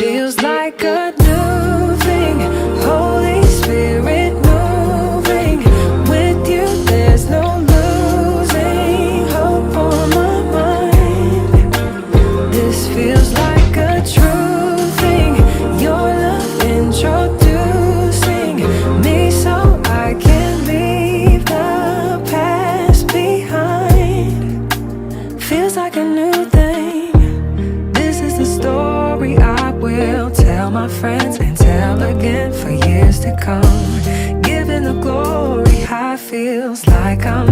feels like a new thing. Holy Spirit moving. With you there's no losing hope on my mind. This feels like a true thing. Your love introducing me so I can leave the past behind. Feels like a new thing. This is the story I will tell my friends and tell again for years to come. Giving the glory, high feels like I'm